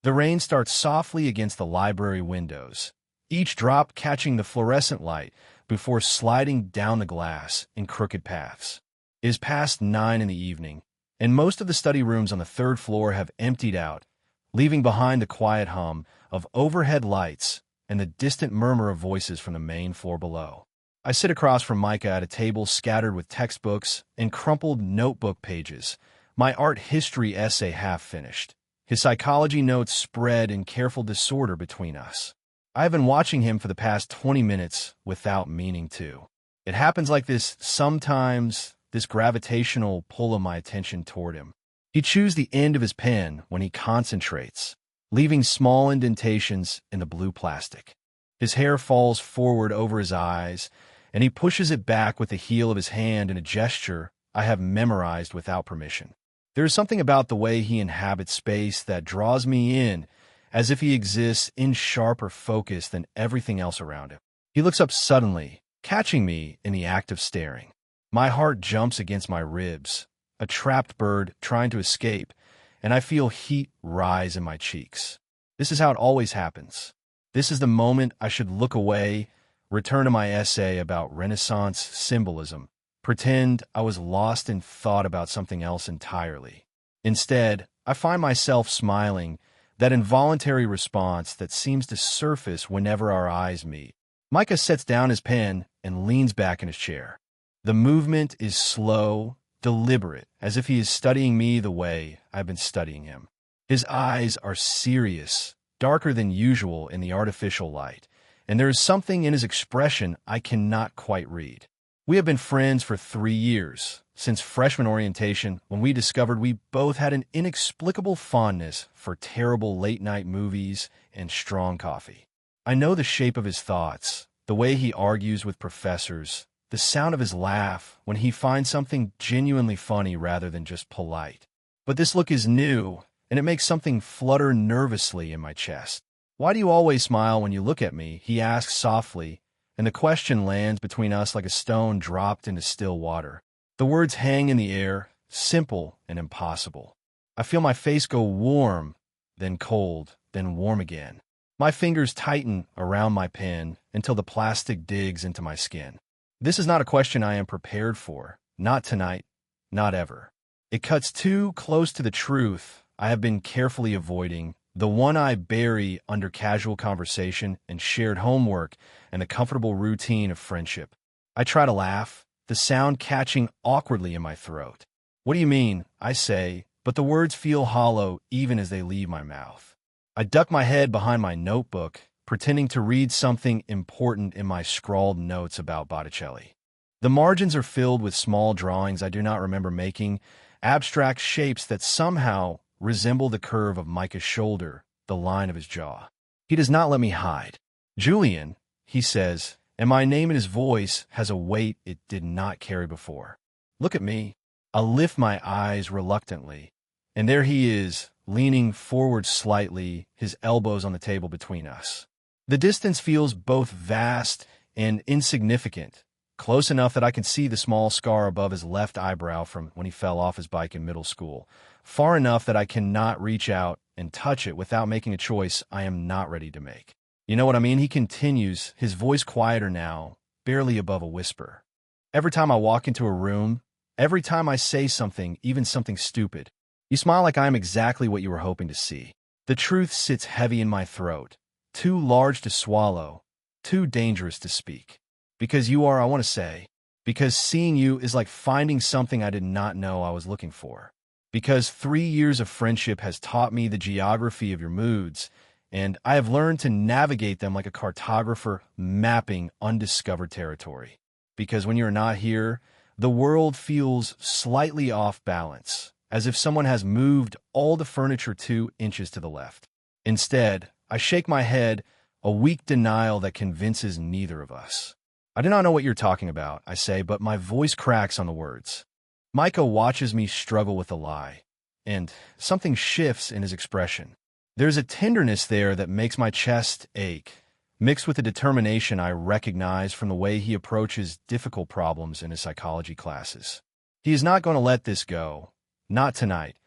The rain starts softly against the library windows, each drop catching the fluorescent light before sliding down the glass in crooked paths. It is past 9 in the evening, and most of the study rooms on the third floor have emptied out, leaving behind the quiet hum of overhead lights and the distant murmur of voices from the main floor below. I sit across from Micah at a table scattered with textbooks and crumpled notebook pages, my art history essay half finished. His psychology notes spread in careful disorder between us. I have been watching him for the past 20 minutes without meaning to. It happens like this sometimes, this gravitational pull of my attention toward him. He chews the end of his pen when he concentrates, leaving small indentations in the blue plastic. His hair falls forward over his eyes, and he pushes it back with the heel of his hand in a gesture I have memorized without permission. There is something about the way he inhabits space that draws me in, as if he exists in sharper focus than everything else around him. He looks up suddenly, catching me in the act of staring. My heart jumps against my ribs, a trapped bird trying to escape, and I feel heat rise in my cheeks. This is how it always happens. This is the moment I should look away, return to my essay about Renaissance symbolism, pretend I was lost in thought about something else entirely. Instead, I find myself smiling, that involuntary response that seems to surface whenever our eyes meet. Micah sets down his pen and leans back in his chair. The movement is slow, deliberate, as if he is studying me the way I've been studying him. His eyes are serious, darker than usual in the artificial light, and there is something in his expression I cannot quite read. We have been friends for 3 years, since freshman orientation, when we discovered we both had an inexplicable fondness for terrible late-night movies and strong coffee. I know the shape of his thoughts, the way he argues with professors, the sound of his laugh when he finds something genuinely funny rather than just polite. But this look is new, and it makes something flutter nervously in my chest. "Why do you always smile when you look at me?" he asks softly, and the question lands between us like a stone dropped into still water. The words hang in the air, simple and impossible. I feel my face go warm, then cold, then warm again. My fingers tighten around my pen until the plastic digs into my skin. This is not a question I am prepared for. Not tonight, not ever. It cuts too close to the truth I have been carefully avoiding, the one I bury under casual conversation and shared homework and the comfortable routine of friendship. I try to laugh, the sound catching awkwardly in my throat. "What do you mean?" I say, but the words feel hollow even as they leave my mouth. I duck my head behind my notebook, pretending to read something important in my scrawled notes about Botticelli. The margins are filled with small drawings I do not remember making, abstract shapes that somehow resemble the curve of Micah's shoulder, the line of his jaw. He does not let me hide. "Julian," he says, and my name in his voice has a weight it did not carry before. "Look at me." I lift my eyes reluctantly, and there he is, leaning forward slightly, his elbows on the table between us. The distance feels both vast and insignificant, close enough that I can see the small scar above his left eyebrow from when he fell off his bike in middle school, far enough that I cannot reach out and touch it without making a choice I am not ready to make. "You know what I mean?" he continues, his voice quieter now, barely above a whisper. "Every time I walk into a room, every time I say something, even something stupid, you smile like I am exactly what you were hoping to see. The truth sits heavy in my throat, too large to swallow, too dangerous to speak. Because you are, I want to say, because seeing you is like finding something I did not know I was looking for. Because 3 years of friendship has taught me the geography of your moods, and I have learned to navigate them like a cartographer mapping undiscovered territory. Because when you are not here, the world feels slightly off balance, as if someone has moved all the furniture 2 inches to the left. Instead, I shake my head, a weak denial that convinces neither of us. "I do not know what you're talking about," I say, but my voice cracks on the words. Micah watches me struggle with a lie, and something shifts in his expression. There's a tenderness there that makes my chest ache, mixed with a determination I recognize from the way he approaches difficult problems in his psychology classes. He is not going to let this go. Not tonight.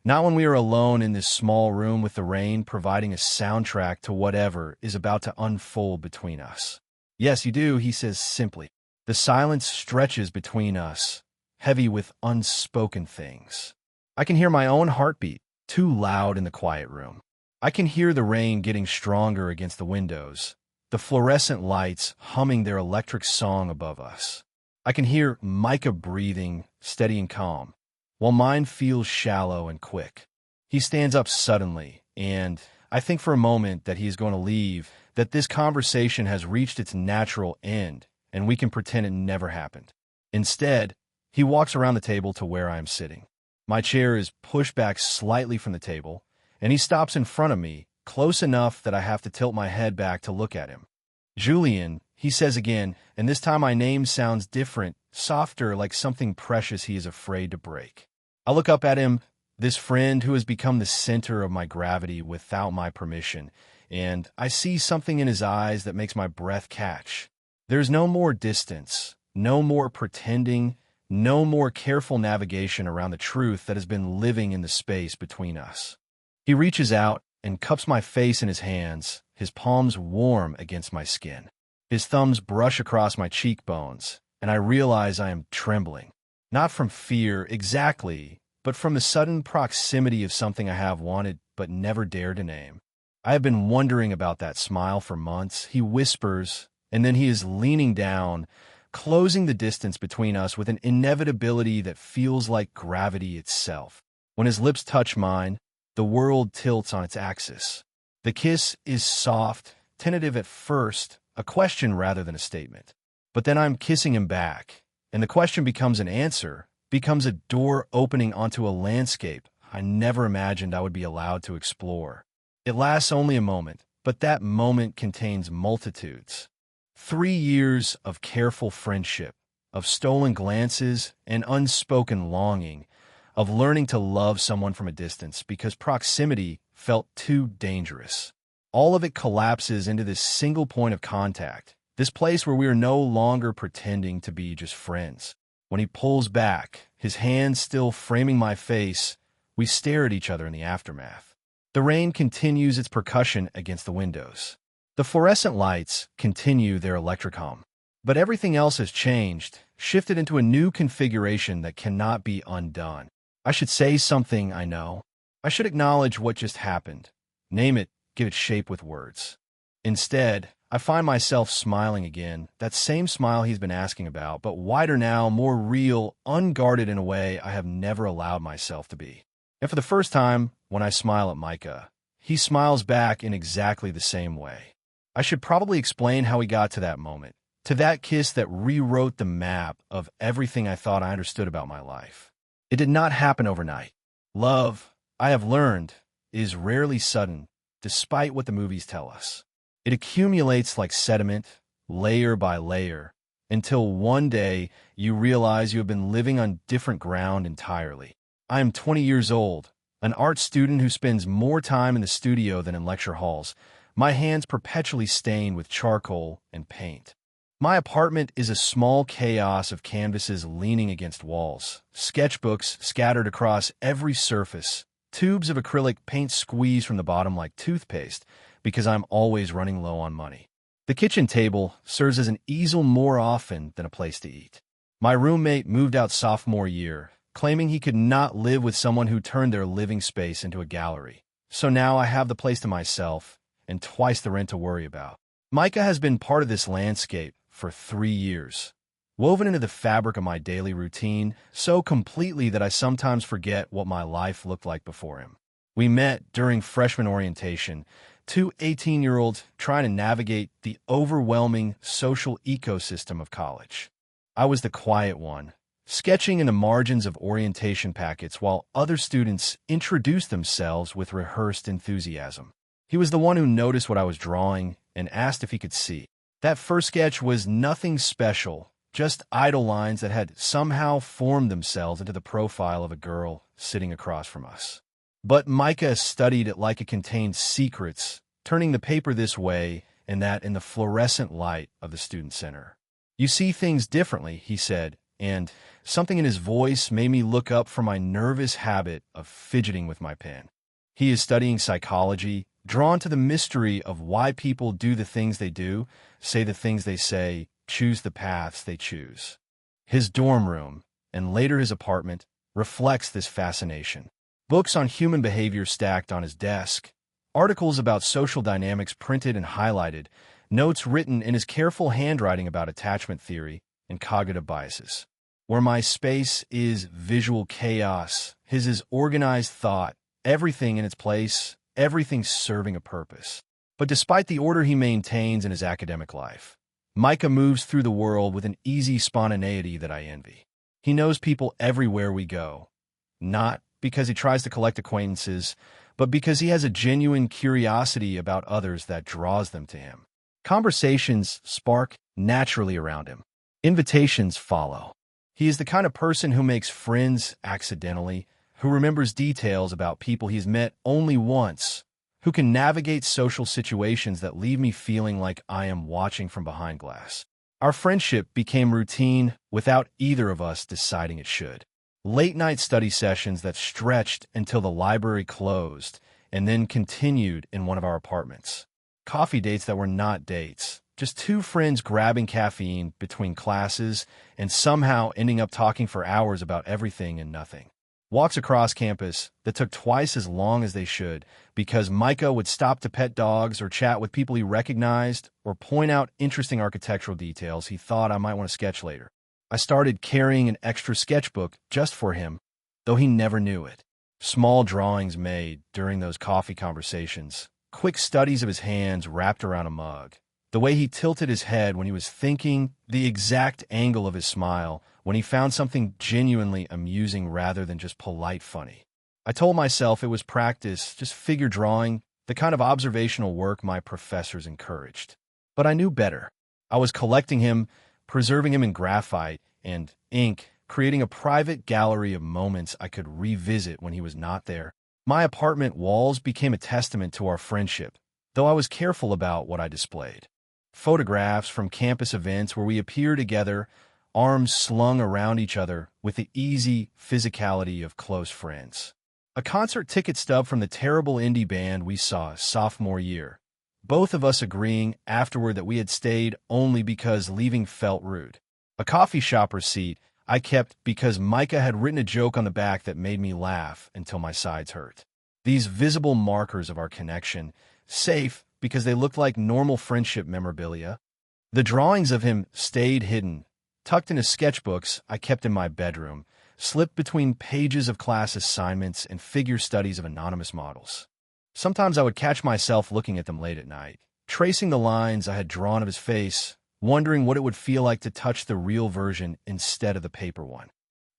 Not when we are alone in this small room with the rain providing a soundtrack to whatever is about to unfold between us. Yes, you do, he says simply. The silence stretches between us, heavy with unspoken things. I can hear my own heartbeat, too loud in the quiet room. I can hear the rain getting stronger against the windows, the fluorescent lights humming their electric song above us. I can hear Micah breathing, steady and calm, while mine feels shallow and quick. He stands up suddenly, and I think for a moment that he is going to leave, that this conversation has reached its natural end, and we can pretend it never happened. Instead, he walks around the table to where I am sitting. My chair is pushed back slightly from the table, and he stops in front of me, close enough that I have to tilt my head back to look at him. Julian, he says again, and this time my name sounds different, softer, like something precious he is afraid to break. I look up at him, this friend who has become the center of my gravity without my permission, and I see something in his eyes that makes my breath catch. There's no more distance, no more pretending, no more careful navigation around the truth that has been living in the space between us. He reaches out and cups my face in his hands, his palms warm against my skin. His thumbs brush across my cheekbones, and I realize I am trembling. Not from fear exactly, but from the sudden proximity of something I have wanted but never dared to name. I have been wondering about that smile for months. He whispers, and then he is leaning down, closing the distance between us with an inevitability that feels like gravity itself. When his lips touch mine, the world tilts on its axis. The kiss is soft, tentative at first, a question rather than a statement. But then I'm kissing him back, and the question becomes an answer, becomes a door opening onto a landscape I never imagined I would be allowed to explore. It lasts only a moment, but that moment contains multitudes. 3 years of careful friendship, of stolen glances and unspoken longing, of learning to love someone from a distance because proximity felt too dangerous. All of it collapses into this single point of contact, this place where we are no longer pretending to be just friends. When he pulls back, his hands still framing my face, we stare at each other in the aftermath. The rain continues its percussion against the windows. The fluorescent lights continue their electric hum. But everything else has changed, shifted into a new configuration that cannot be undone. I should say something, I know. I should acknowledge what just happened. Name it, give it shape with words. Instead, I find myself smiling again, that same smile he's been asking about, but wider now, more real, unguarded in a way I have never allowed myself to be. And for the first time, when I smile at Micah, he smiles back in exactly the same way. I should probably explain how we got to that moment, to that kiss that rewrote the map of everything I thought I understood about my life. It did not happen overnight. Love, I have learned, is rarely sudden, despite what the movies tell us. It accumulates like sediment, layer by layer, until one day you realize you have been living on different ground entirely. I am 20 years old, an art student who spends more time in the studio than in lecture halls, my hands perpetually stained with charcoal and paint. My apartment is a small chaos of canvases leaning against walls, sketchbooks scattered across every surface, tubes of acrylic paint squeezed from the bottom like toothpaste because I'm always running low on money. The kitchen table serves as an easel more often than a place to eat. My roommate moved out sophomore year, claiming he could not live with someone who turned their living space into a gallery. So now I have the place to myself and twice the rent to worry about. Micah has been part of this landscape for 3 years, woven into the fabric of my daily routine so completely that I sometimes forget what my life looked like before him. We met during freshman orientation, two 18-year-olds trying to navigate the overwhelming social ecosystem of college. I was the quiet one, sketching in the margins of orientation packets while other students introduced themselves with rehearsed enthusiasm. He was the one who noticed what I was drawing and asked if he could see. That first sketch was nothing special, just idle lines that had somehow formed themselves into the profile of a girl sitting across from us. But Micah studied it like it contained secrets, turning the paper this way and that in the fluorescent light of the student center. You see things differently, he said, and something in his voice made me look up from my nervous habit of fidgeting with my pen. He is studying psychology, drawn to the mystery of why people do the things they do, say the things they say, choose the paths they choose. His dorm room, and later his apartment, reflects this fascination. Books on human behavior stacked on his desk, articles about social dynamics printed and highlighted, notes written in his careful handwriting about attachment theory and cognitive biases. Where my space is visual chaos, his is organized thought, everything in its place, everything serving a purpose. But despite the order he maintains in his academic life, Micah moves through the world with an easy spontaneity that I envy. He knows people everywhere we go, not because he tries to collect acquaintances, but because he has a genuine curiosity about others that draws them to him. Conversations spark naturally around him. Invitations follow. He is the kind of person who makes friends accidentally, who remembers details about people he's met only once, who can navigate social situations that leave me feeling like I am watching from behind glass. Our friendship became routine without either of us deciding it should. Late-night study sessions that stretched until the library closed and then continued in one of our apartments. Coffee dates that were not dates, just two friends grabbing caffeine between classes and somehow ending up talking for hours about everything and nothing. Walks across campus that took twice as long as they should because Micah would stop to pet dogs or chat with people he recognized or point out interesting architectural details he thought I might want to sketch later. I started carrying an extra sketchbook just for him, though he never knew it. Small drawings made during those coffee conversations, quick studies of his hands wrapped around a mug, the way he tilted his head when he was thinking, the exact angle of his smile when he found something genuinely amusing rather than just polite funny. I told myself it was practice, just figure drawing, the kind of observational work my professors encouraged. But I knew better. I was collecting him, preserving him in graphite and ink, creating a private gallery of moments I could revisit when he was not there. My apartment walls became a testament to our friendship, though I was careful about what I displayed. Photographs from campus events where we appear together, arms slung around each other with the easy physicality of close friends. A concert ticket stub from the terrible indie band we saw sophomore year, both of us agreeing afterward that we had stayed only because leaving felt rude. A coffee shop receipt I kept because Micah had written a joke on the back that made me laugh until my sides hurt. These visible markers of our connection, safe because they looked like normal friendship memorabilia. The drawings of him stayed hidden, tucked into sketchbooks I kept in my bedroom, slipped between pages of class assignments and figure studies of anonymous models. Sometimes I would catch myself looking at them late at night, tracing the lines I had drawn of his face, wondering what it would feel like to touch the real version instead of the paper one.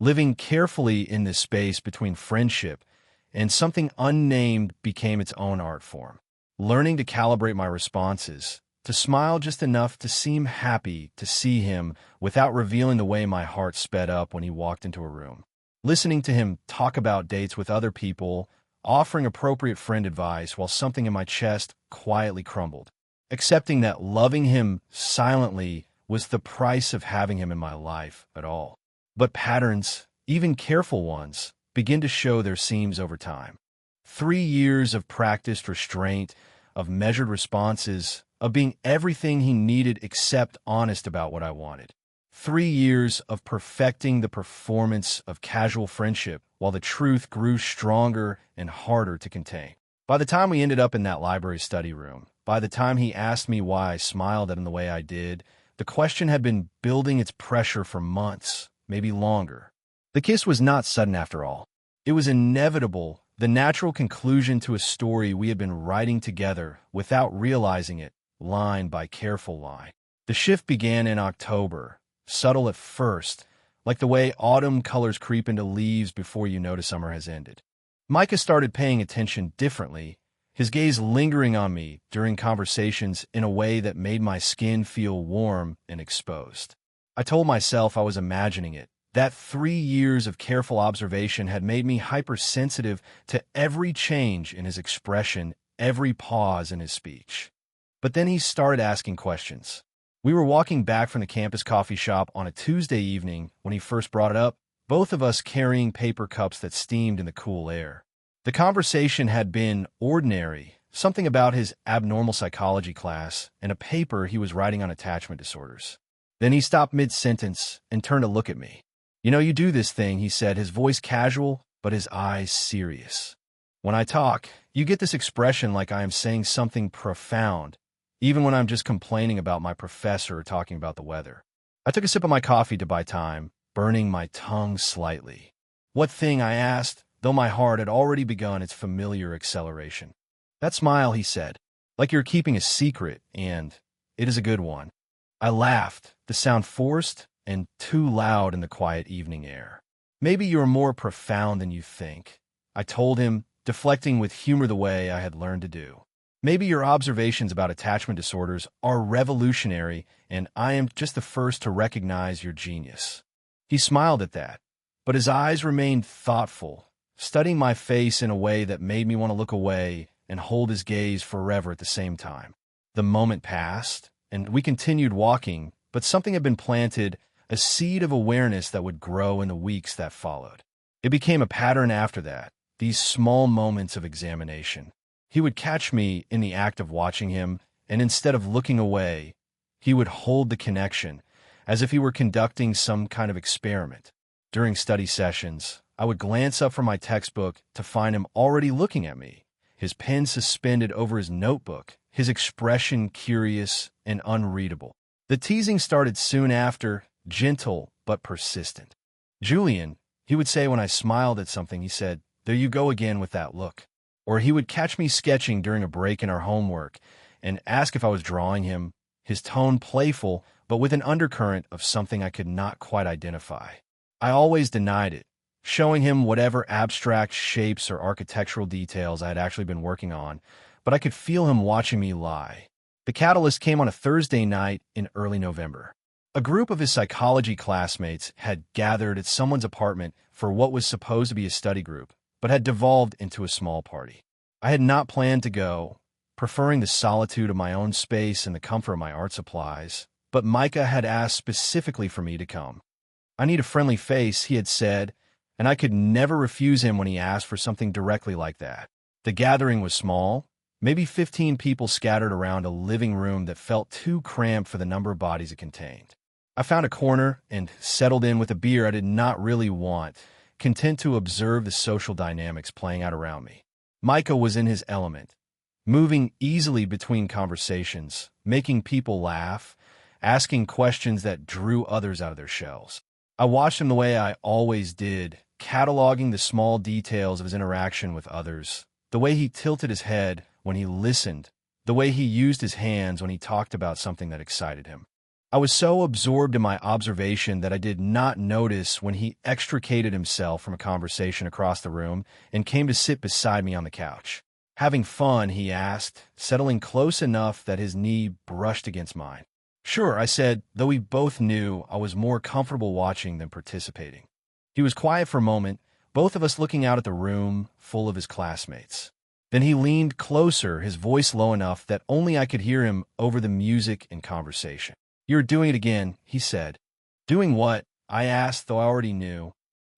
Living carefully in this space between friendship and something unnamed became its own art form. Learning to calibrate my responses, to smile just enough to seem happy to see him without revealing the way my heart sped up when he walked into a room. Listening to him talk about dates with other people, offering appropriate friend advice while something in my chest quietly crumbled. Accepting that loving him silently was the price of having him in my life at all. But patterns, even careful ones, begin to show their seams over time. 3 years of practiced restraint, of measured responses, of being everything he needed except honest about what I wanted. 3 years of perfecting the performance of casual friendship while the truth grew stronger and harder to contain. By the time we ended up in that library study room, by the time he asked me why I smiled at him the way I did, the question had been building its pressure for months, maybe longer. The kiss was not sudden after all. It was inevitable, the natural conclusion to a story we had been writing together without realizing it, line by careful line. The shift began in October, subtle at first, like the way autumn colors creep into leaves before you notice summer has ended. Micah started paying attention differently, his gaze lingering on me during conversations in a way that made my skin feel warm and exposed. I told myself I was imagining it. That 3 years of careful observation had made me hypersensitive to every change in his expression, every pause in his speech. But then he started asking questions. We were walking back from the campus coffee shop on a Tuesday evening when he first brought it up, both of us carrying paper cups that steamed in the cool air. The conversation had been ordinary, something about his abnormal psychology class and a paper he was writing on attachment disorders. Then he stopped mid-sentence and turned to look at me. "You know, you do this thing," he said, his voice casual, but his eyes serious. "When I talk, you get this expression like I am saying something profound, even when I'm just complaining about my professor or talking about the weather." I took a sip of my coffee to buy time, burning my tongue slightly. "What thing?" I asked, though my heart had already begun its familiar acceleration. "That smile," he said, "like you're keeping a secret, and it is a good one." I laughed, the sound forced and too loud in the quiet evening air. "Maybe you're more profound than you think," I told him, deflecting with humor the way I had learned to do. "Maybe your observations about attachment disorders are revolutionary, and I am just the first to recognize your genius." He smiled at that, but his eyes remained thoughtful, studying my face in a way that made me want to look away and hold his gaze forever at the same time. The moment passed, and we continued walking, but something had been planted, a seed of awareness that would grow in the weeks that followed. It became a pattern after that, these small moments of examination. He would catch me in the act of watching him, and instead of looking away, he would hold the connection, as if he were conducting some kind of experiment. During study sessions, I would glance up from my textbook to find him already looking at me, his pen suspended over his notebook, his expression curious and unreadable. The teasing started soon after, gentle but persistent. "Julian," he would say when I smiled at something, he said, "there you go again with that look." Or he would catch me sketching during a break in our homework and ask if I was drawing him, his tone playful but with an undercurrent of something I could not quite identify. I always denied it, showing him whatever abstract shapes or architectural details I had actually been working on, but I could feel him watching me lie. The catalyst came on a Thursday night in early November. A group of his psychology classmates had gathered at someone's apartment for what was supposed to be a study group, but had devolved into a small party. I had not planned to go, preferring the solitude of my own space and the comfort of my art supplies, but Micah had asked specifically for me to come. "I need a friendly face," he had said, and I could never refuse him when he asked for something directly like that. The gathering was small, maybe 15 people scattered around a living room that felt too cramped for the number of bodies it contained. I found a corner and settled in with a beer I did not really want, content to observe the social dynamics playing out around me. Micah was in his element, moving easily between conversations, making people laugh, asking questions that drew others out of their shells. I watched him the way I always did, cataloging the small details of his interaction with others, the way he tilted his head when he listened, the way he used his hands when he talked about something that excited him. I was so absorbed in my observation that I did not notice when he extricated himself from a conversation across the room and came to sit beside me on the couch. "Having fun?" he asked, settling close enough that his knee brushed against mine. "Sure," I said, though we both knew I was more comfortable watching than participating. He was quiet for a moment, both of us looking out at the room full of his classmates. Then he leaned closer, his voice low enough that only I could hear him over the music and conversation. "You're doing it again," he said. "Doing what?" I asked, though I already knew.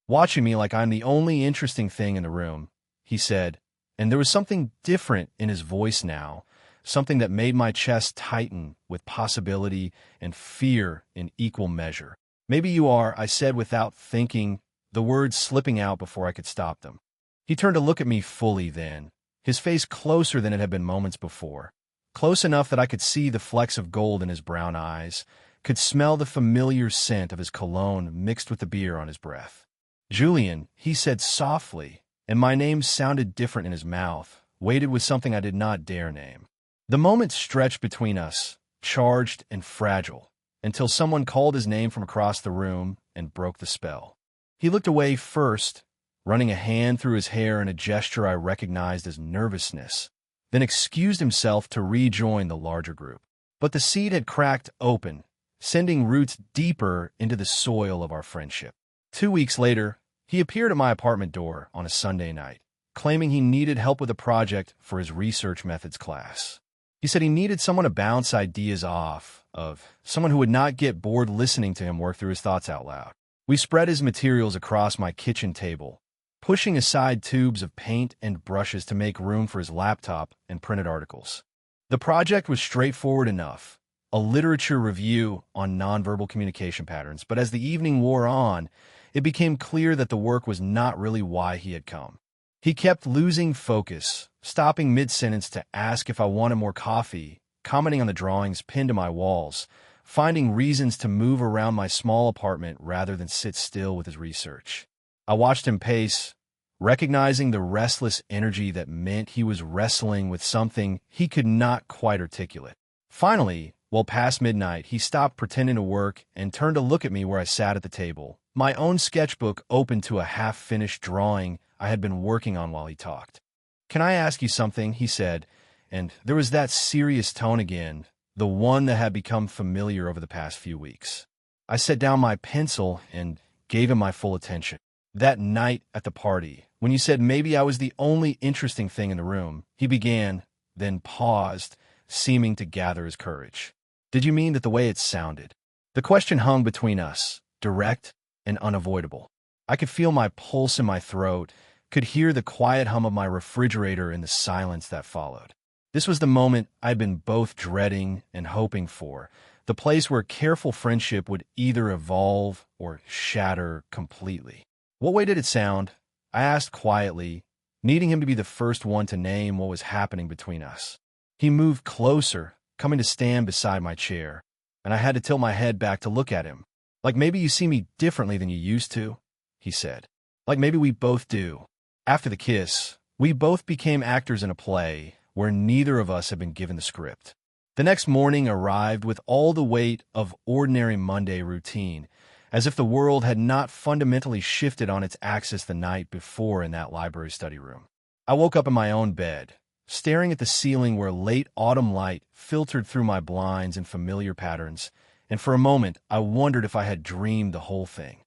"Watching me like I'm the only interesting thing in the room," he said, and there was something different in his voice now, something that made my chest tighten with possibility and fear in equal measure. "Maybe you are," I said without thinking, the words slipping out before I could stop them. He turned to look at me fully then, his face closer than it had been moments before, close enough that I could see the flecks of gold in his brown eyes, could smell the familiar scent of his cologne mixed with the beer on his breath. "Julian," he said softly, and my name sounded different in his mouth, weighted with something I did not dare name. The moment stretched between us, charged and fragile, until someone called his name from across the room and broke the spell. He looked away first, running a hand through his hair in a gesture I recognized as nervousness, then excused himself to rejoin the larger group. But the seed had cracked open, sending roots deeper into the soil of our friendship. 2 weeks later, he appeared at my apartment door on a Sunday night, claiming he needed help with a project for his research methods class. He said he needed someone to bounce ideas off, of someone who would not get bored listening to him work through his thoughts out loud. We spread his materials across my kitchen table, pushing aside tubes of paint and brushes to make room for his laptop and printed articles. The project was straightforward enough, a literature review on nonverbal communication patterns, but as the evening wore on, it became clear that the work was not really why he had come. He kept losing focus, stopping mid-sentence to ask if I wanted more coffee, commenting on the drawings pinned to my walls, finding reasons to move around my small apartment rather than sit still with his research. I watched him pace, recognizing the restless energy that meant he was wrestling with something he could not quite articulate. Finally, well past midnight, he stopped pretending to work and turned to look at me where I sat at the table, my own sketchbook open to a half-finished drawing I had been working on while he talked. "Can I ask you something?" he said, and there was that serious tone again, the one that had become familiar over the past few weeks. I set down my pencil and gave him my full attention. "That night at the party, when you said maybe I was the only interesting thing in the room," he began, then paused, seeming to gather his courage. "Did you mean that the way it sounded?" The question hung between us, direct and unavoidable. I could feel my pulse in my throat, could hear the quiet hum of my refrigerator in the silence that followed. This was the moment I'd been both dreading and hoping for, the place where careful friendship would either evolve or shatter completely. "What way did it sound?" I asked quietly, needing him to be the first one to name what was happening between us. He moved closer, coming to stand beside my chair, and I had to tilt my head back to look at him. "Like maybe you see me differently than you used to," he said. "Like maybe we both do." After the kiss, we both became actors in a play where neither of us had been given the script. The next morning arrived with all the weight of ordinary Monday routine, as if the world had not fundamentally shifted on its axis the night before in that library study room. I woke up in my own bed, staring at the ceiling where late autumn light filtered through my blinds in familiar patterns, and for a moment I wondered if I had dreamed the whole thing.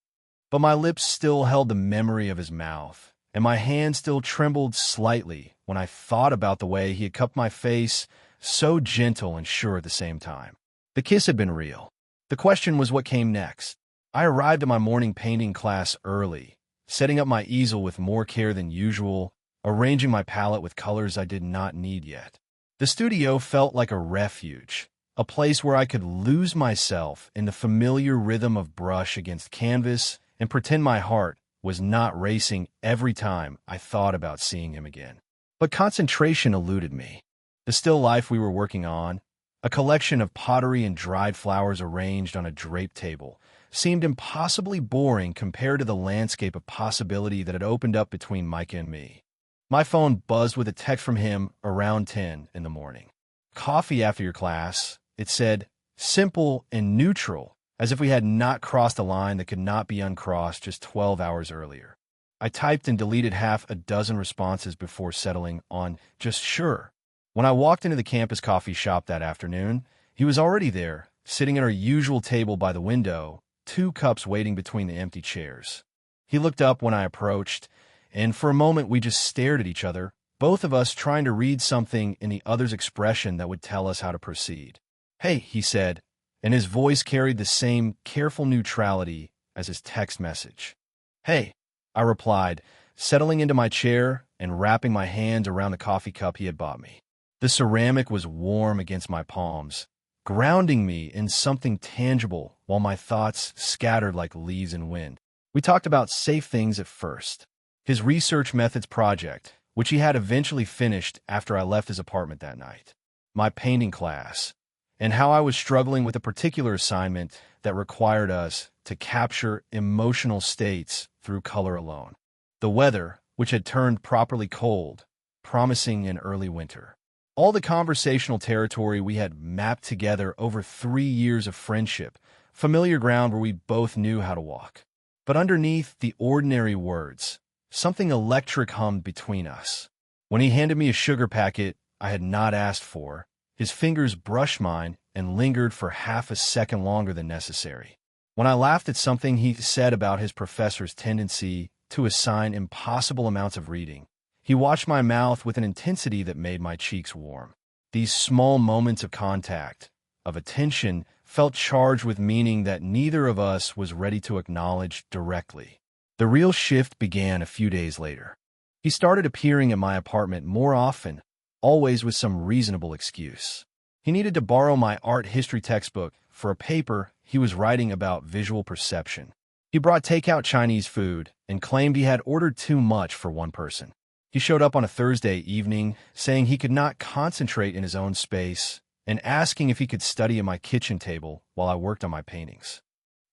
But my lips still held the memory of his mouth, and my hand still trembled slightly when I thought about the way he had cupped my face, so gentle and sure at the same time. The kiss had been real. The question was what came next. I arrived at my morning painting class early, setting up my easel with more care than usual, arranging my palette with colors I did not need yet. The studio felt like a refuge, a place where I could lose myself in the familiar rhythm of brush against canvas and pretend my heart was not racing every time I thought about seeing him again. But concentration eluded me. The still life we were working on, a collection of pottery and dried flowers arranged on a draped table, seemed impossibly boring compared to the landscape of possibility that had opened up between Micah and me. My phone buzzed with a text from him around 10 in the morning. "Coffee after your class," it said, simple and neutral, as if we had not crossed a line that could not be uncrossed just 12 hours earlier. I typed and deleted half a dozen responses before settling on just sure. When I walked into the campus coffee shop that afternoon, he was already there, sitting at our usual table by the window, 2 cups waiting between the empty chairs. He looked up when I approached, and for a moment we just stared at each other, both of us trying to read something in the other's expression that would tell us how to proceed. "Hey," he said, and his voice carried the same careful neutrality as his text message. "Hey," I replied, settling into my chair and wrapping my hands around the coffee cup he had bought me. The ceramic was warm against my palms, grounding me in something tangible while my thoughts scattered like leaves in wind. We talked about safe things at first. His research methods project, which he had eventually finished after I left his apartment that night. My painting class, and how I was struggling with a particular assignment that required us to capture emotional states through color alone. The weather, which had turned properly cold, promising an early winter. All the conversational territory we had mapped together over 3 years of friendship, familiar ground where we both knew how to walk. But underneath the ordinary words, something electric hummed between us. When he handed me a sugar packet I had not asked for, his fingers brushed mine and lingered for half a second longer than necessary. When I laughed at something he said about his professor's tendency to assign impossible amounts of reading, he watched my mouth with an intensity that made my cheeks warm. These small moments of contact, of attention felt charged with meaning that neither of us was ready to acknowledge directly. The real shift began a few days later. He started appearing at my apartment more often, always with some reasonable excuse. He needed to borrow my art history textbook for a paper he was writing about visual perception. He brought takeout Chinese food and claimed he had ordered too much for one person. He showed up on a Thursday evening, saying he could not concentrate in his own space and asking if he could study at my kitchen table while I worked on my paintings.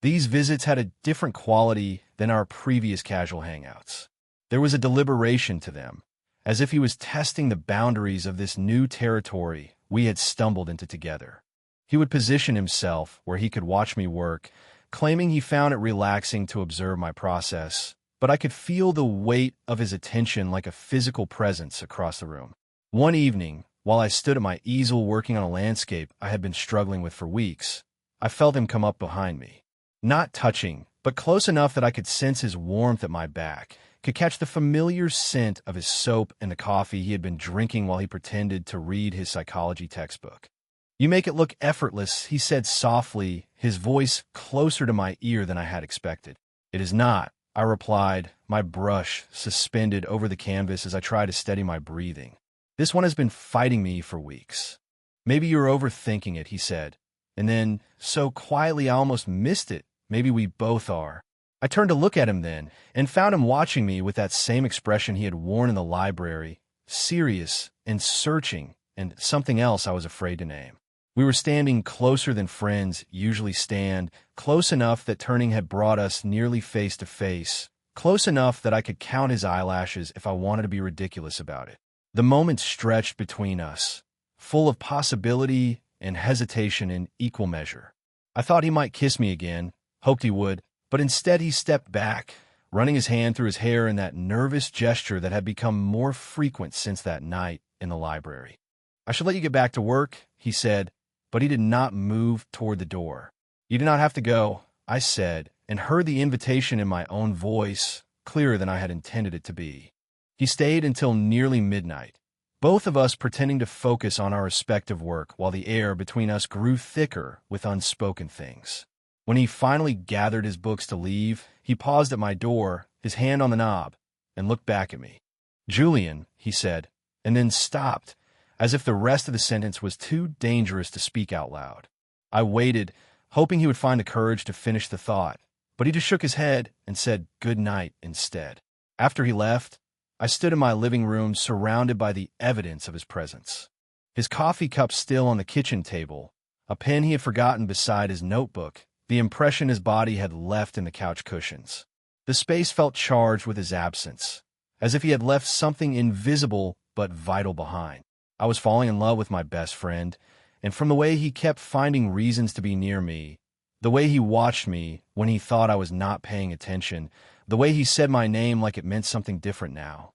These visits had a different quality than our previous casual hangouts. There was a deliberation to them, as if he was testing the boundaries of this new territory we had stumbled into together. He would position himself where he could watch me work, claiming he found it relaxing to observe my process, but I could feel the weight of his attention like a physical presence across the room. One evening, while I stood at my easel working on a landscape I had been struggling with for weeks, I felt him come up behind me. Not touching, but close enough that I could sense his warmth at my back, could catch the familiar scent of his soap and the coffee he had been drinking while he pretended to read his psychology textbook. "You make it look effortless," he said softly, his voice closer to my ear than I had expected. "It is not," I replied, my brush suspended over the canvas as I tried to steady my breathing. "This one has been fighting me for weeks." "Maybe you're overthinking it," he said. And then, so quietly I almost missed it, "Maybe we both are." I turned to look at him then, and found him watching me with that same expression he had worn in the library, serious and searching, and something else I was afraid to name. We were standing closer than friends usually stand, close enough that turning had brought us nearly face to face, close enough that I could count his eyelashes if I wanted to be ridiculous about it. The moment stretched between us, full of possibility and hesitation in equal measure. I thought he might kiss me again, hoped he would, but instead he stepped back, running his hand through his hair in that nervous gesture that had become more frequent since that night in the library. "I should let you get back to work," he said, but he did not move toward the door. "You do not have to go," I said, and heard the invitation in my own voice, clearer than I had intended it to be. He stayed until nearly midnight, both of us pretending to focus on our respective work while the air between us grew thicker with unspoken things. When he finally gathered his books to leave, he paused at my door, his hand on the knob, and looked back at me. "Julian," he said, and then stopped, as if the rest of the sentence was too dangerous to speak out loud. I waited, hoping he would find the courage to finish the thought, but he just shook his head and said good night instead. After he left, I stood in my living room surrounded by the evidence of his presence. His coffee cup still on the kitchen table, a pen he had forgotten beside his notebook, the impression his body had left in the couch cushions. The space felt charged with his absence, as if he had left something invisible but vital behind. I was falling in love with my best friend, and from the way he kept finding reasons to be near me, the way he watched me when he thought I was not paying attention, the way he said my name like it meant something different now,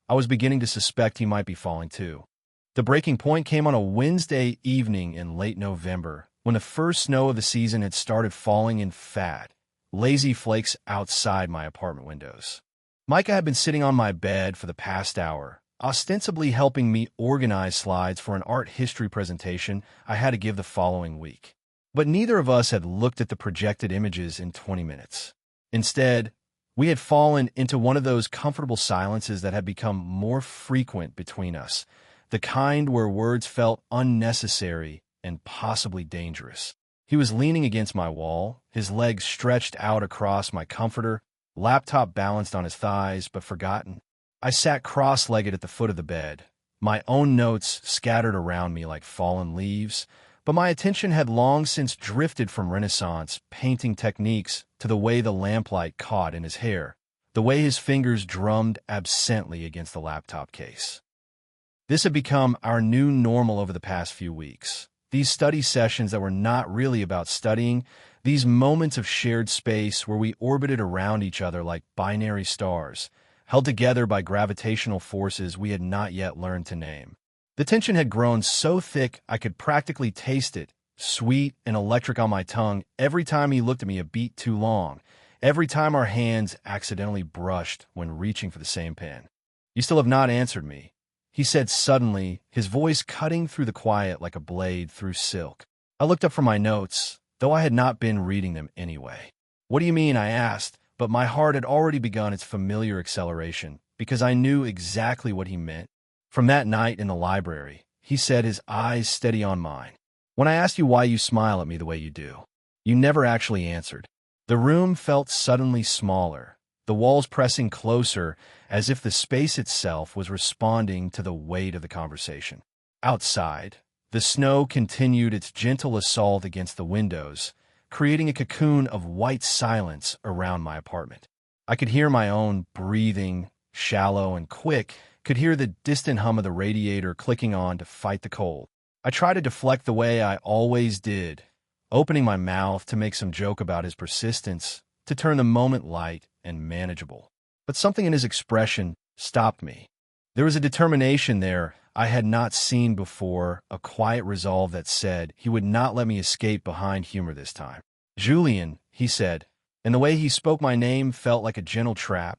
I was beginning to suspect he might be falling too. The breaking point came on a Wednesday evening in late November, when the first snow of the season had started falling in fat, lazy flakes outside my apartment windows. Micah had been sitting on my bed for the past hour, ostensibly helping me organize slides for an art history presentation I had to give the following week. But neither of us had looked at the projected images in 20 minutes. Instead, we had fallen into one of those comfortable silences that had become more frequent between us, the kind where words felt unnecessary and possibly dangerous. He was leaning against my wall, his legs stretched out across my comforter, laptop balanced on his thighs but forgotten. I sat cross-legged at the foot of the bed, my own notes scattered around me like fallen leaves, but my attention had long since drifted from Renaissance painting techniques to the way the lamplight caught in his hair, the way his fingers drummed absently against the laptop case. This had become our new normal over the past few weeks. These study sessions that were not really about studying, these moments of shared space where we orbited around each other like binary stars, held together by gravitational forces we had not yet learned to name. The tension had grown so thick I could practically taste it, sweet and electric on my tongue, every time he looked at me a beat too long, every time our hands accidentally brushed when reaching for the same pen. "You still have not answered me," he said suddenly, his voice cutting through the quiet like a blade through silk. I looked up from my notes, though I had not been reading them anyway. "What do you mean?" I asked, but my heart had already begun its familiar acceleration, because I knew exactly what he meant. From that night in the library, he said, his eyes steady on mine. "When I asked you why you smile at me the way you do, you never actually answered." The room felt suddenly smaller, the walls pressing closer, as if the space itself was responding to the weight of the conversation. Outside, the snow continued its gentle assault against the windows, creating a cocoon of white silence around my apartment. I could hear my own breathing, shallow and quick, could hear the distant hum of the radiator clicking on to fight the cold. I tried to deflect the way I always did, opening my mouth to make some joke about his persistence, to turn the moment light and manageable. But something in his expression stopped me. There was a determination there I had not seen before, a quiet resolve that said he would not let me escape behind humor this time. "Julian," he said, and the way he spoke my name felt like a gentle trap,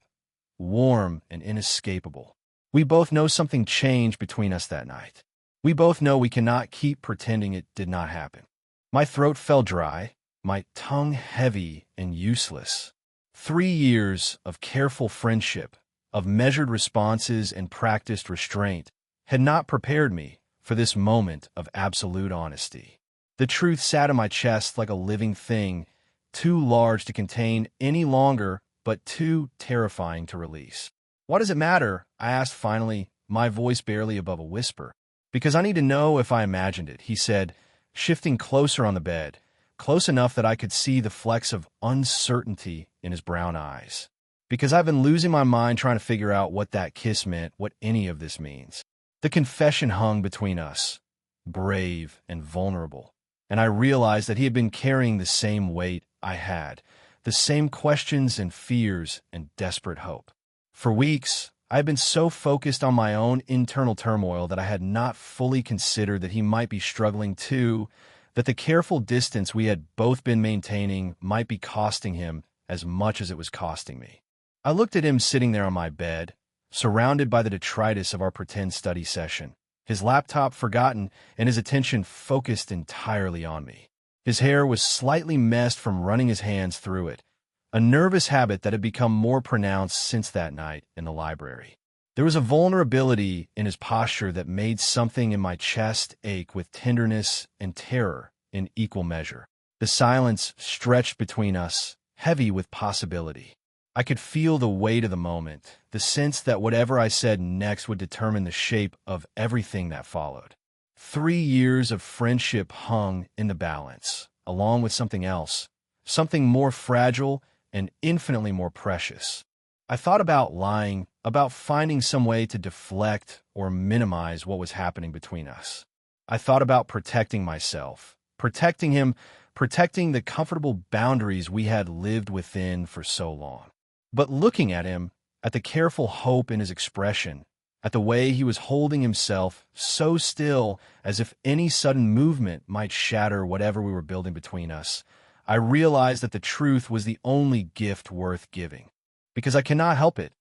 warm and inescapable. "We both know something changed between us that night. We both know we cannot keep pretending it did not happen." My throat felt dry, my tongue heavy and useless. 3 years of careful friendship, of measured responses and practiced restraint, had not prepared me for this moment of absolute honesty. The truth sat in my chest like a living thing, too large to contain any longer, but too terrifying to release. "Why does it matter?" I asked finally, my voice barely above a whisper. "Because I need to know if I imagined it," he said, shifting closer on the bed, close enough that I could see the flecks of uncertainty in his brown eyes. "Because I've been losing my mind trying to figure out what that kiss meant, what any of this means." The confession hung between us, brave and vulnerable, and I realized that he had been carrying the same weight I had, the same questions and fears and desperate hope. For weeks, I had been so focused on my own internal turmoil that I had not fully considered that he might be struggling too, that the careful distance we had both been maintaining might be costing him as much as it was costing me. I looked at him sitting there on my bed, surrounded by the detritus of our pretend study session, his laptop forgotten and his attention focused entirely on me. His hair was slightly messed from running his hands through it, a nervous habit that had become more pronounced since that night in the library. There was a vulnerability in his posture that made something in my chest ache with tenderness and terror in equal measure. The silence stretched between us, heavy with possibility. I could feel the weight of the moment, the sense that whatever I said next would determine the shape of everything that followed. 3 years of friendship hung in the balance, along with something else, something more fragile and infinitely more precious. I thought about lying, about finding some way to deflect or minimize what was happening between us. I thought about protecting myself, protecting him, protecting the comfortable boundaries we had lived within for so long. But looking at him, at the careful hope in his expression, at the way he was holding himself so still as if any sudden movement might shatter whatever we were building between us, I realized that the truth was the only gift worth giving. "Because I cannot help it,"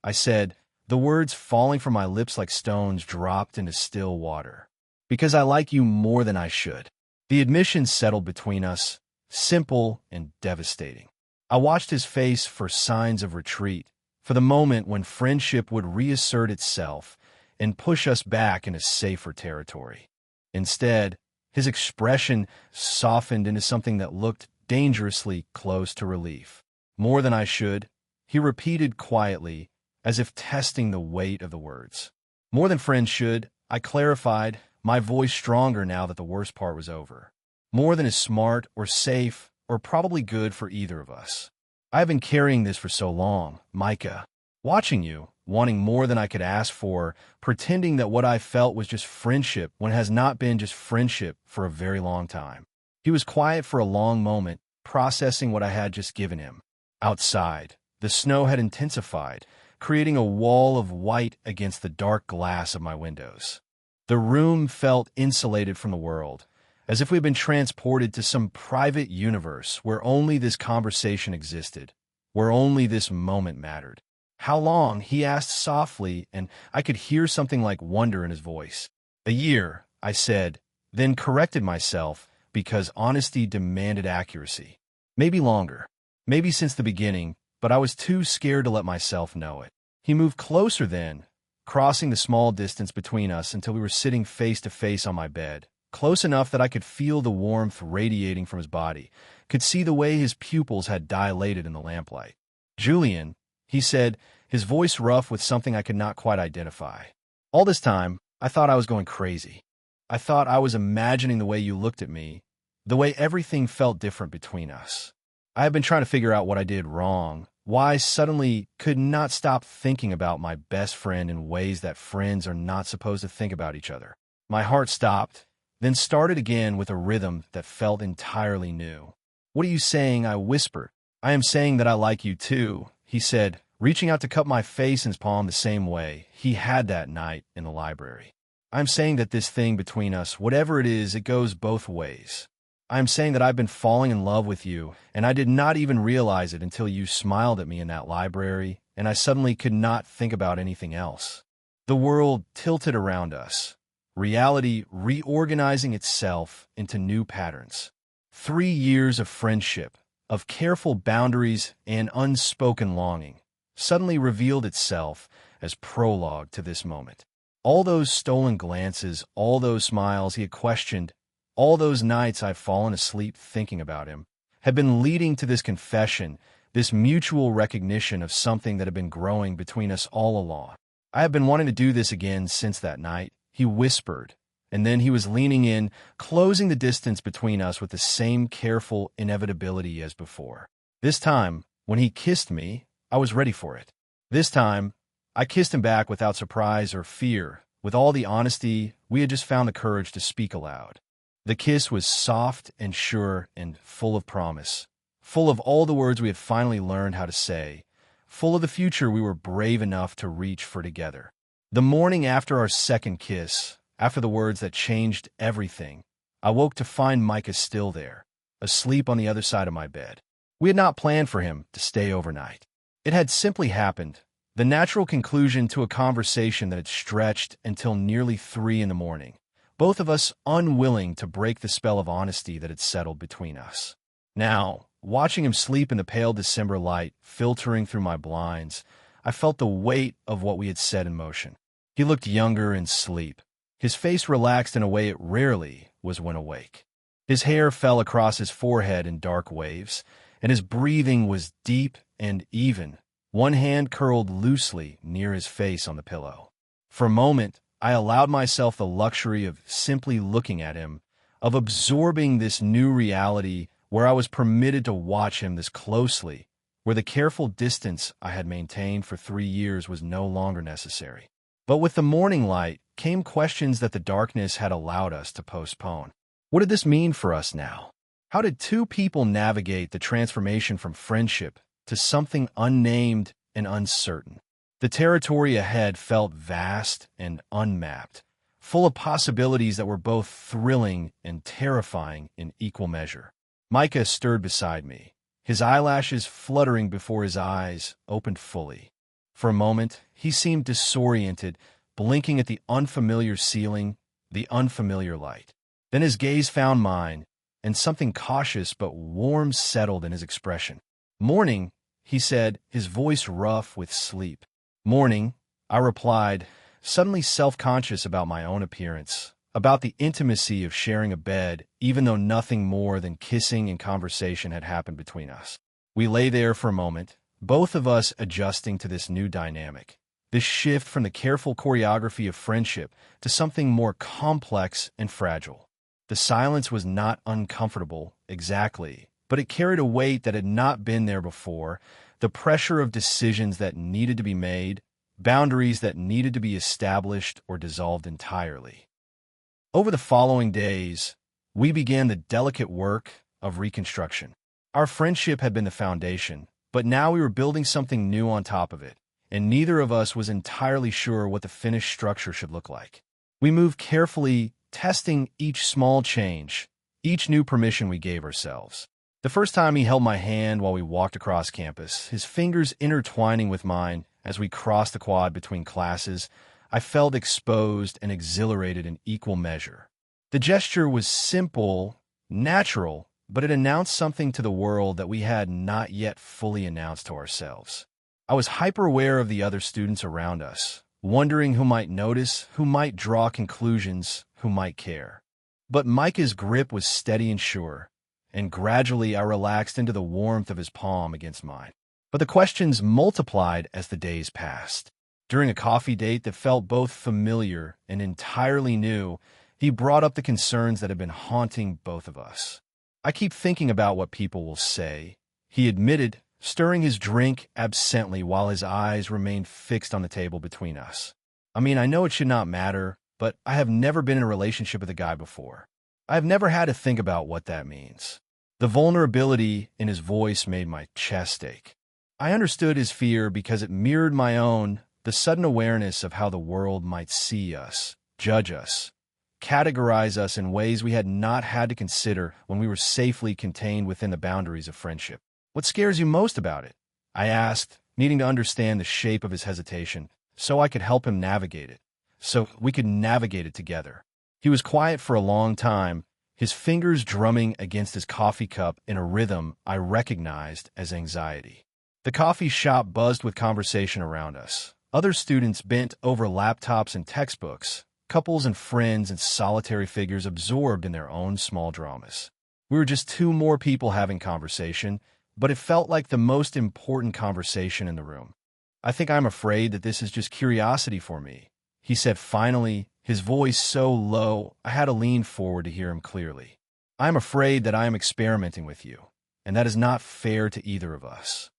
I said, the words falling from my lips like stones dropped into still water. "Because I like you more than I should." The admission settled between us, simple and devastating. I watched his face for signs of retreat, for the moment when friendship would reassert itself and push us back into safer territory. Instead, his expression softened into something that looked dangerously close to relief. "More than I should," he repeated quietly, as if testing the weight of the words. "More than friends should," I clarified, my voice stronger now that the worst part was over. "More than is smart or safe or probably good for either of us. I have been carrying this for so long, Micah, watching you, wanting more than I could ask for, pretending that what I felt was just friendship when it has not been just friendship for a very long time." He was quiet for a long moment, processing what I had just given him. Outside, the snow had intensified, creating a wall of white against the dark glass of my windows. The room felt insulated from the world, as if we'd been transported to some private universe where only this conversation existed, where only this moment mattered. "How long?" he asked softly, and I could hear something like wonder in his voice. "A year," I said, then corrected myself because honesty demanded accuracy. Maybe longer. Maybe since the beginning, but I was too scared to let myself know it. He moved closer then, crossing the small distance between us until we were sitting face to face on my bed, close enough that I could feel the warmth radiating from his body, could see the way his pupils had dilated in the lamplight. "Julian," he said, his voice rough with something I could not quite identify. "All this time, I thought I was going crazy. I thought I was imagining the way you looked at me, the way everything felt different between us. I have been trying to figure out what I did wrong, why I suddenly could not stop thinking about my best friend in ways that friends are not supposed to think about each other." My heart stopped, then started again with a rhythm that felt entirely new. "What are you saying?" I whispered. "I am saying that I like you too," he said, reaching out to cup my face in his palm the same way he had that night in the library. "I'm saying that this thing between us, whatever it is, it goes both ways. I'm saying that I've been falling in love with you, and I did not even realize it until you smiled at me in that library, and I suddenly could not think about anything else." The world tilted around us, reality reorganizing itself into new patterns. 3 years of friendship, of careful boundaries and unspoken longing, suddenly revealed itself as prologue to this moment. All those stolen glances, all those smiles he had questioned, all those nights I've fallen asleep thinking about him, had been leading to this confession, this mutual recognition of something that had been growing between us all along. "I have been wanting to do this again since that night," he whispered, and then he was leaning in, closing the distance between us with the same careful inevitability as before. This time, when he kissed me, I was ready for it. This time, I kissed him back without surprise or fear, with all the honesty we had just found the courage to speak aloud. The kiss was soft and sure and full of promise, full of all the words we had finally learned how to say, full of the future we were brave enough to reach for together. The morning after our second kiss, after the words that changed everything, I woke to find Micah still there, asleep on the other side of my bed. We had not planned for him to stay overnight. It had simply happened, the natural conclusion to a conversation that had stretched until nearly 3 in the morning, both of us unwilling to break the spell of honesty that had settled between us. Now, watching him sleep in the pale December light filtering through my blinds, I felt the weight of what we had set in motion. He looked younger in sleep, his face relaxed in a way it rarely was when awake. His hair fell across his forehead in dark waves, and his breathing was deep and even, one hand curled loosely near his face on the pillow. For a moment, I allowed myself the luxury of simply looking at him, of absorbing this new reality where I was permitted to watch him this closely, where the careful distance I had maintained for 3 years was no longer necessary. But with the morning light came questions that the darkness had allowed us to postpone. What did this mean for us now? How did two people navigate the transformation from friendship to something unnamed and uncertain? The territory ahead felt vast and unmapped, full of possibilities that were both thrilling and terrifying in equal measure. Micah stirred beside me, his eyelashes fluttering before his eyes opened fully. For a moment, he seemed disoriented, blinking at the unfamiliar ceiling, the unfamiliar light. Then his gaze found mine, and something cautious but warm settled in his expression. "Morning," he said, his voice rough with sleep. "Morning," I replied, suddenly self-conscious about my own appearance, about the intimacy of sharing a bed, even though nothing more than kissing and conversation had happened between us. We lay there for a moment, both of us adjusting to this new dynamic, this shift from the careful choreography of friendship to something more complex and fragile. The silence was not uncomfortable, exactly, but it carried a weight that had not been there before, the pressure of decisions that needed to be made, boundaries that needed to be established or dissolved entirely. Over the following days, we began the delicate work of reconstruction. Our friendship had been the foundation, but now we were building something new on top of it, and neither of us was entirely sure what the finished structure should look like. We moved carefully, testing each small change, each new permission we gave ourselves. The first time he held my hand while we walked across campus, his fingers intertwining with mine as we crossed the quad between classes, I felt exposed and exhilarated in equal measure. The gesture was simple, natural, but it announced something to the world that we had not yet fully announced to ourselves. I was hyper-aware of the other students around us, wondering who might notice, who might draw conclusions, who might care. But Micah's grip was steady and sure, and gradually I relaxed into the warmth of his palm against mine. But the questions multiplied as the days passed. During a coffee date that felt both familiar and entirely new, he brought up the concerns that had been haunting both of us. "I keep thinking about what people will say," he admitted, stirring his drink absently while his eyes remained fixed on the table between us. "I mean, I know it should not matter, but I have never been in a relationship with a guy before. I have never had to think about what that means." The vulnerability in his voice made my chest ache. I understood his fear because it mirrored my own, the sudden awareness of how the world might see us, judge us, categorize us in ways we had not had to consider when we were safely contained within the boundaries of friendship. "What scares you most about it?" I asked, needing to understand the shape of his hesitation, so I could help him navigate it, so we could navigate it together. He was quiet for a long time, his fingers drumming against his coffee cup in a rhythm I recognized as anxiety. The coffee shop buzzed with conversation around us. Other students bent over laptops and textbooks, couples and friends and solitary figures absorbed in their own small dramas. We were just two more people having conversation, but it felt like the most important conversation in the room. "I think I'm afraid that this is just curiosity for me," he said finally, his voice so low I had to lean forward to hear him clearly. "I'm afraid that I am experimenting with you, and that is not fair to either of us."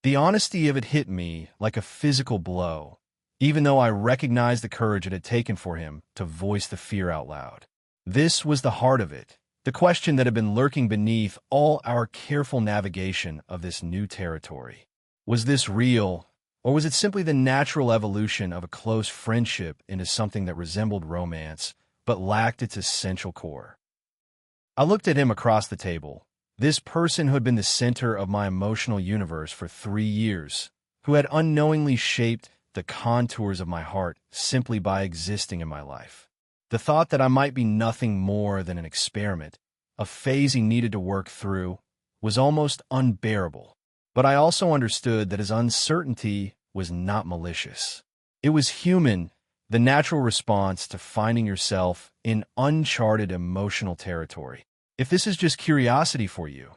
The honesty of it hit me like a physical blow, even though I recognized the courage it had taken for him to voice the fear out loud. This was the heart of it, the question that had been lurking beneath all our careful navigation of this new territory. Was this real, or was it simply the natural evolution of a close friendship into something that resembled romance, but lacked its essential core? I looked at him across the table, this person who had been the center of my emotional universe for 3 years, who had unknowingly shaped the contours of my heart simply by existing in my life. The thought that I might be nothing more than an experiment, a phase he needed to work through, was almost unbearable. But I also understood that his uncertainty was not malicious. It was human, the natural response to finding yourself in uncharted emotional territory. "If this is just curiosity for you,"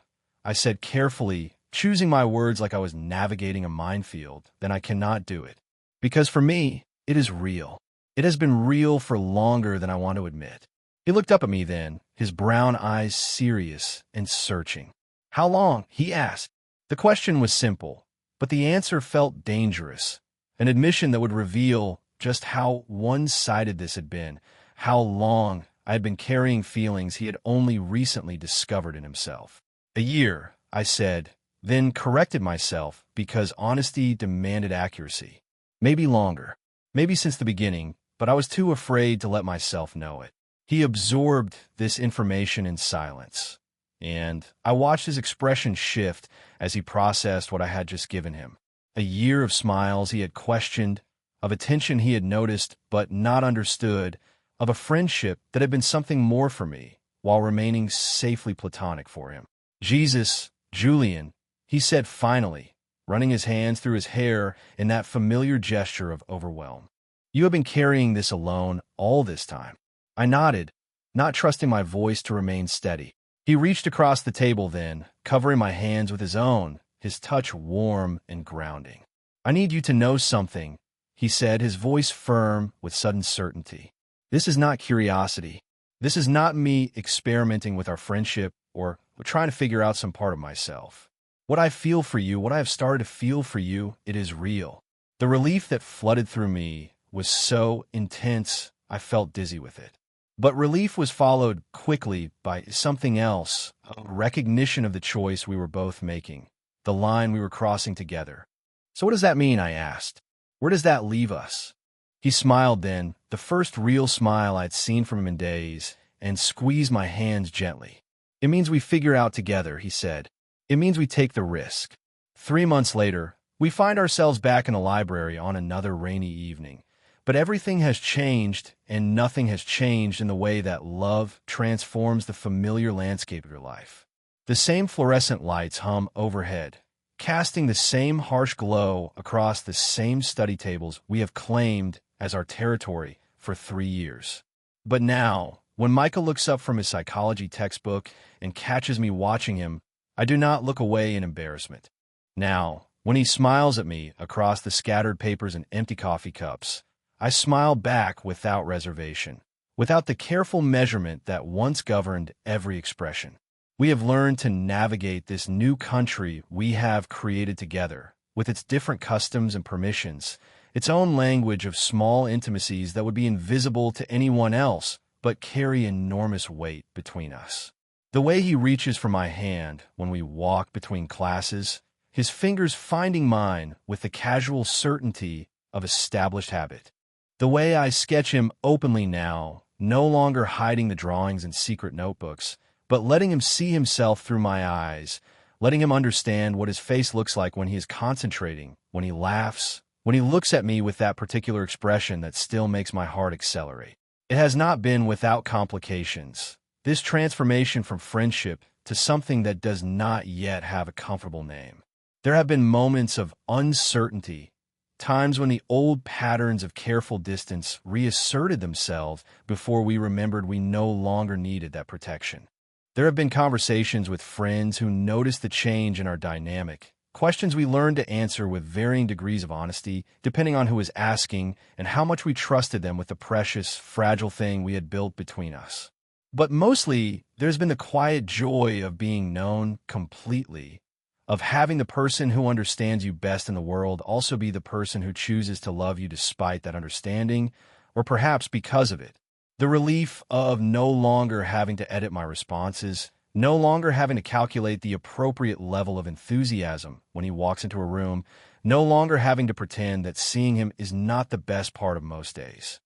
I said carefully, choosing my words like I was navigating a minefield, "then I cannot do it. Because for me, it is real. It has been real for longer than I want to admit." He looked up at me then, his brown eyes serious and searching. "How long?" he asked. The question was simple, but the answer felt dangerous, an admission that would reveal just how one-sided this had been, how long I had been carrying feelings he had only recently discovered in himself. "A year," I said, then corrected myself because honesty demanded accuracy. "Maybe longer, maybe since the beginning, but I was too afraid to let myself know it." He absorbed this information in silence, and I watched his expression shift as he processed what I had just given him. A year of smiles he had questioned, of attention he had noticed but not understood, of a friendship that had been something more for me, while remaining safely platonic for him. "Jesus, Julian," he said finally, running his hands through his hair in that familiar gesture of overwhelm. "You have been carrying this alone all this time." I nodded, not trusting my voice to remain steady. He reached across the table then, covering my hands with his own, his touch warm and grounding. "I need you to know something," he said, his voice firm with sudden certainty. "This is not curiosity. This is not me experimenting with our friendship or trying to figure out some part of myself. What I feel for you, what I have started to feel for you, it is real." The relief that flooded through me was so intense I felt dizzy with it. But relief was followed quickly by something else, a recognition of the choice we were both making, the line we were crossing together. "So what does that mean?" I asked. "Where does that leave us?" He smiled then, the first real smile I'd seen from him in days, and squeezed my hands gently. "It means we figure out together," he said. "It means we take the risk." 3 months later, we find ourselves back in the library on another rainy evening, But everything has changed, and nothing has changed in the way that love transforms the familiar landscape of your life. The same fluorescent lights hum overhead, casting the same harsh glow across the same study tables we have claimed as our territory for 3 years. But now, when Michael looks up from his psychology textbook and catches me watching him, I do not look away in embarrassment. Now, when he smiles at me across the scattered papers and empty coffee cups, I smile back without reservation, without the careful measurement that once governed every expression. We have learned to navigate this new country we have created together, with its different customs and permissions, its own language of small intimacies that would be invisible to anyone else, but carry enormous weight between us. The way he reaches for my hand when we walk between classes, his fingers finding mine with the casual certainty of established habit. The way I sketch him openly now, no longer hiding the drawings in secret notebooks, but letting him see himself through my eyes, letting him understand what his face looks like when he is concentrating, when he laughs, when he looks at me with that particular expression that still makes my heart accelerate. It has not been without complications. This transformation from friendship to something that does not yet have a comfortable name. There have been moments of uncertainty, times when the old patterns of careful distance reasserted themselves before we remembered we no longer needed that protection. There have been conversations with friends who noticed the change in our dynamic, questions we learned to answer with varying degrees of honesty, depending on who was asking and how much we trusted them with the precious, fragile thing we had built between us. But mostly, there's been the quiet joy of being known completely, of having the person who understands you best in the world also be the person who chooses to love you despite that understanding, or perhaps because of it. The relief of no longer having to edit my responses, no longer having to calculate the appropriate level of enthusiasm when he walks into a room, no longer having to pretend that seeing him is not the best part of most days.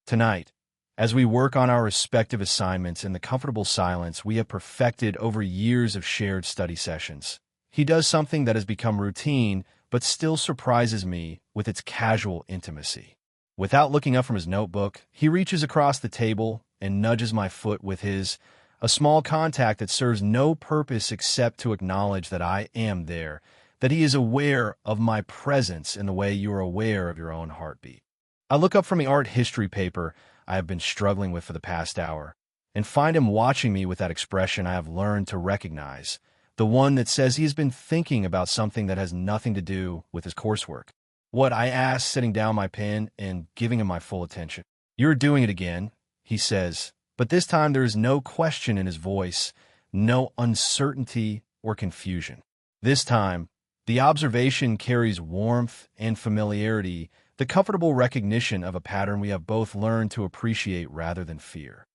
Tonight, as we work on our respective assignments in the comfortable silence we have perfected over years of shared study sessions, he does something that has become routine but still surprises me with its casual intimacy. Without looking up from his notebook, he reaches across the table and nudges my foot with his, a small contact that serves no purpose except to acknowledge that I am there, that he is aware of my presence in the way you are aware of your own heartbeat. I look up from the art history paper I have been struggling with for the past hour, and find him watching me with that expression I have learned to recognize, the one that says he has been thinking about something that has nothing to do with his coursework. What I ask, setting down my pen and giving him my full attention. "You're doing it again," he says, but this time there is no question in his voice, no uncertainty or confusion. This time, the observation carries warmth and familiarity, the comfortable recognition of a pattern we have both learned to appreciate rather than fear.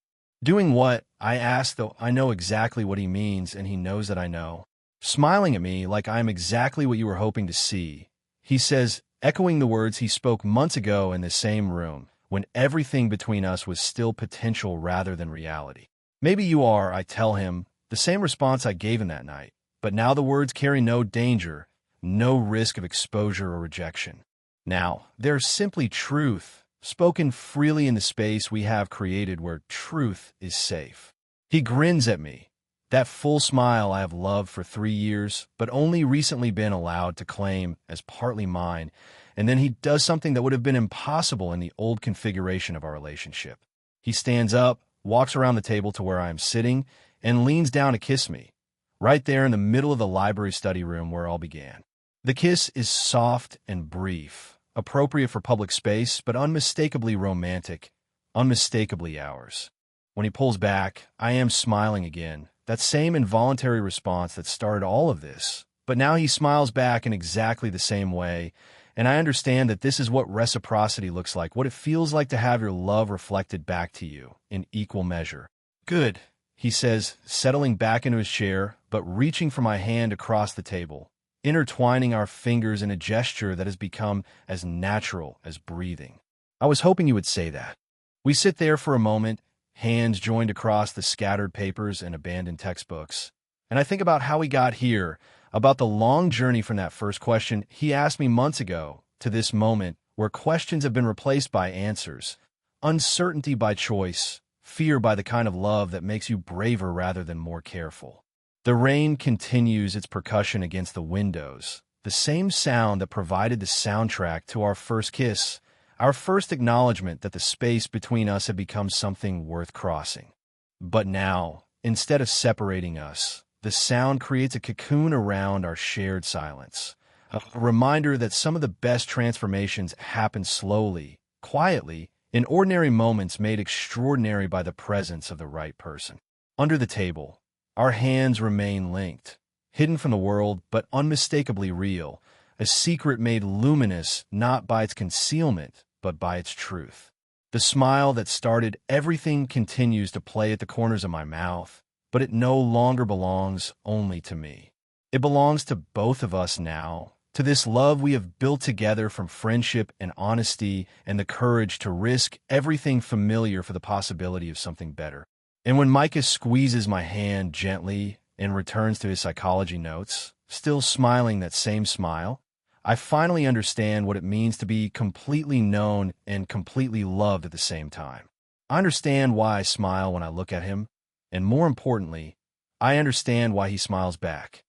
"Doing what?" I ask, though I know exactly what he means and he knows that I know. Smiling at me like I am exactly what you were hoping to see, he says, echoing the words he spoke months ago in the same room, when everything between us was still potential rather than reality. "Maybe you are," I tell him, the same response I gave him that night, but now the words carry no danger, no risk of exposure or rejection. Now, they're simply truth, spoken freely in the space we have created where truth is safe. He grins at me, that full smile I have loved for 3 years, but only recently been allowed to claim as partly mine, and then he does something that would have been impossible in the old configuration of our relationship. He stands up, walks around the table to where I am sitting, and leans down to kiss me, right there in the middle of the library study room where it all began. The kiss is soft and brief, appropriate for public space, but unmistakably romantic, unmistakably ours. When he pulls back, I am smiling again, that same involuntary response that started all of this. But now he smiles back in exactly the same way, and I understand that this is what reciprocity looks like, what it feels like to have your love reflected back to you in equal measure. "Good," he says, settling back into his chair, but reaching for my hand across the table, intertwining our fingers in a gesture that has become as natural as breathing. "I was hoping you would say that." We sit there for a moment, hands joined across the scattered papers and abandoned textbooks. And I think about how we got here, about the long journey from that first question he asked me months ago to this moment where questions have been replaced by answers, uncertainty by choice, fear by the kind of love that makes you braver rather than more careful. The rain continues its percussion against the windows, the same sound that provided the soundtrack to our first kiss, our first acknowledgement that the space between us had become something worth crossing. But now, instead of separating us, the sound creates a cocoon around our shared silence, a reminder that some of the best transformations happen slowly, quietly, in ordinary moments made extraordinary by the presence of the right person. Under the table, our hands remain linked, hidden from the world but unmistakably real, a secret made luminous not by its concealment but by its truth. The smile that started everything continues to play at the corners of my mouth, but it no longer belongs only to me. It belongs to both of us now, to this love we have built together from friendship and honesty and the courage to risk everything familiar for the possibility of something better. And when Micah squeezes my hand gently and returns to his psychology notes, still smiling that same smile, I finally understand what it means to be completely known and completely loved at the same time. I understand why I smile when I look at him, and more importantly, I understand why he smiles back.